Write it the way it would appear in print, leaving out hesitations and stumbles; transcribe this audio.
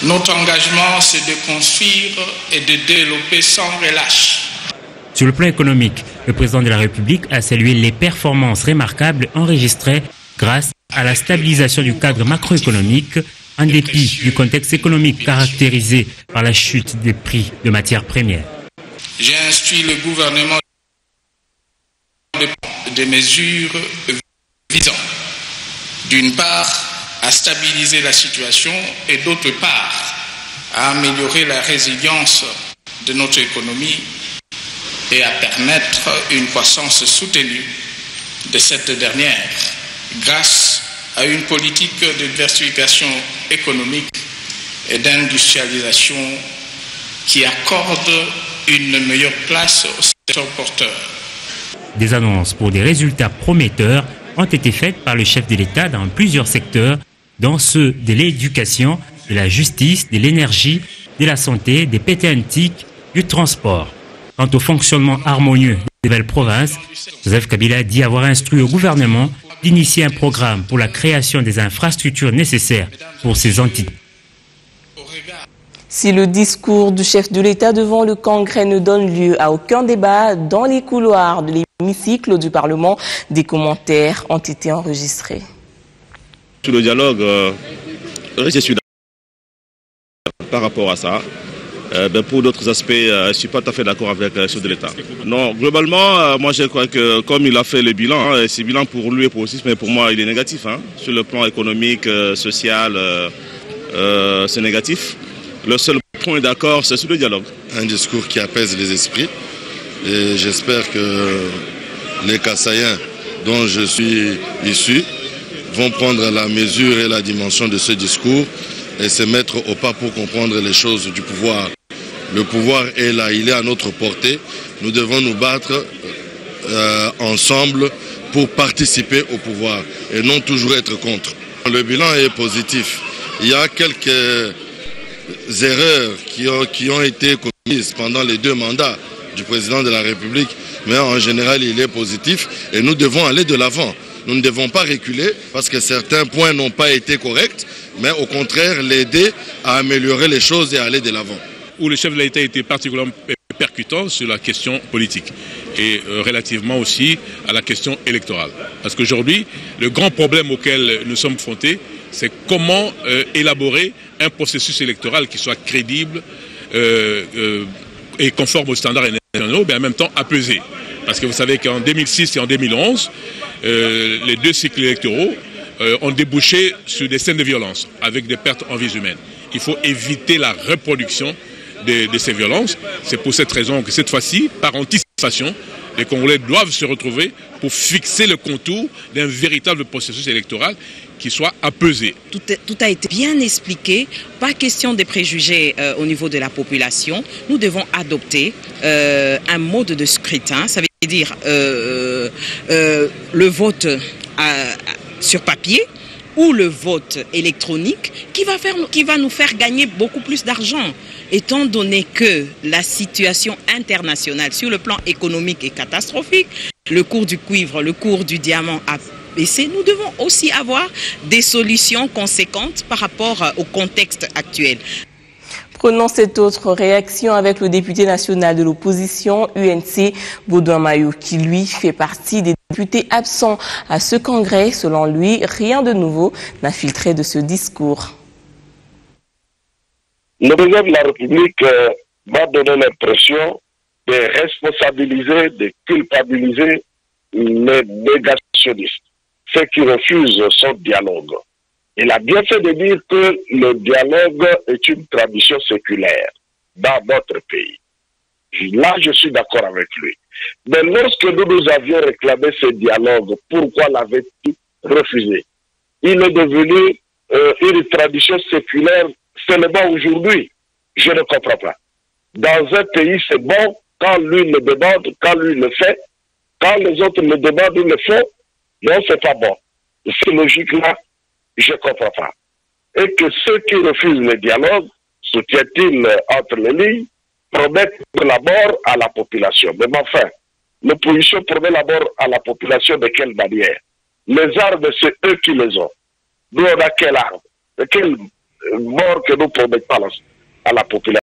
Notre engagement, c'est de construire et de développer sans relâche. Sur le plan économique, le président de la République a salué les performances remarquables enregistrées grâce à la stabilisation du cadre macroéconomique, en dépit du contexte économique caractérisé par la chute des prix de matières premières. J'ai instruit le gouvernement des mesures visant, d'une part, à stabiliser la situation et d'autre part, à améliorer la résilience de notre économie et à permettre une croissance soutenue de cette dernière grâce à une politique de diversification économique et d'industrialisation qui accorde une meilleure place au secteur porteur. Des annonces pour des résultats prometteurs ont été faites par le chef de l'État dans plusieurs secteurs, dont ceux de l'éducation, de la justice, de l'énergie, de la santé, des pétroliers antiques, du transport. Quant au fonctionnement harmonieux des nouvelles provinces, Joseph Kabila dit avoir instruit au gouvernement d'initier un programme pour la création des infrastructures nécessaires pour ces entités. Si le discours du chef de l'État devant le Congrès ne donne lieu à aucun débat dans les couloirs de l'hémicycle du Parlement, des commentaires ont été enregistrés. Sur le dialogue, je suis d'accord par rapport à ça. Pour d'autres aspects, je ne suis pas tout à fait d'accord avec le chef de l'État. Non, globalement, moi je crois que comme il a fait le bilan, c'est bilan pour lui et pour aussi, mais pour moi il est négatif. Sur le plan économique, social, c'est négatif. Le seul point d'accord, c'est sur le dialogue. Un discours qui apaise les esprits. Et j'espère que les Kassaïens dont je suis issu vont prendre la mesure et la dimension de ce discours et se mettre au pas pour comprendre les choses du pouvoir. Le pouvoir est là, il est à notre portée. Nous devons nous battre ensemble pour participer au pouvoir et non toujours être contre. Le bilan est positif. Il y a quelques erreurs qui ont été commises pendant les 2 mandats du président de la République, mais en général il est positif et nous devons aller de l'avant. Nous ne devons pas reculer parce que certains points n'ont pas été corrects, mais au contraire l'aider à améliorer les choses et à aller de l'avant. Où le chef de l'État était particulièrement percutant sur la question politique et relativement aussi à la question électorale. Parce qu'aujourd'hui, le grand problème auquel nous sommes confrontés, c'est comment élaborer un processus électoral qui soit crédible et conforme aux standards internationaux, mais en même temps apaisé. Parce que vous savez qu'en 2006 et en 2011, les 2 cycles électoraux ont débouché sur des scènes de violence avec des pertes en vies humaines. Il faut éviter la reproduction de ces violences. C'est pour cette raison que cette fois-ci, par anticipation, les Congolais doivent se retrouver pour fixer le contour d'un véritable processus électoral qui soit apaisé. Tout a été bien expliqué, pas question de préjugés au niveau de la population. Nous devons adopter un mode de scrutin, ça veut dire le vote sur papier ou le vote électronique qui va nous faire gagner beaucoup plus d'argent. Étant donné que la situation internationale sur le plan économique est catastrophique, le cours du cuivre, le cours du diamant a baissé, nous devons aussi avoir des solutions conséquentes par rapport au contexte actuel. Prenons cette autre réaction avec le député national de l'opposition UNC, Baudouin Mayou, qui lui fait partie des députés absents à ce congrès. Selon lui, rien de nouveau n'a filtré de ce discours. Le président de la République m'a donné l'impression de responsabiliser, de culpabiliser les négationnistes, ceux qui refusent son dialogue. Il a bien fait de dire que le dialogue est une tradition séculaire dans notre pays. Là, je suis d'accord avec lui. Mais lorsque nous avions réclamé ce dialogue, pourquoi l'avait-il refusé? Il est devenu une tradition séculaire seulement aujourd'hui. Je ne comprends pas. Dans un pays, c'est bon quand lui le demande, quand lui le fait. Quand les autres le demandent, ils le font. Non, c'est pas bon. Cette logique-là, je ne comprends pas. Et que ceux qui refusent le dialogue, soutiennent-ils entre les lignes, promettent la mort à la population. Mais enfin, l'opposition promet la mort à la population de quelle manière? Les armes, c'est eux qui les ont. Nous, on a quelle arme? Quelle morts que nous promettons à la population.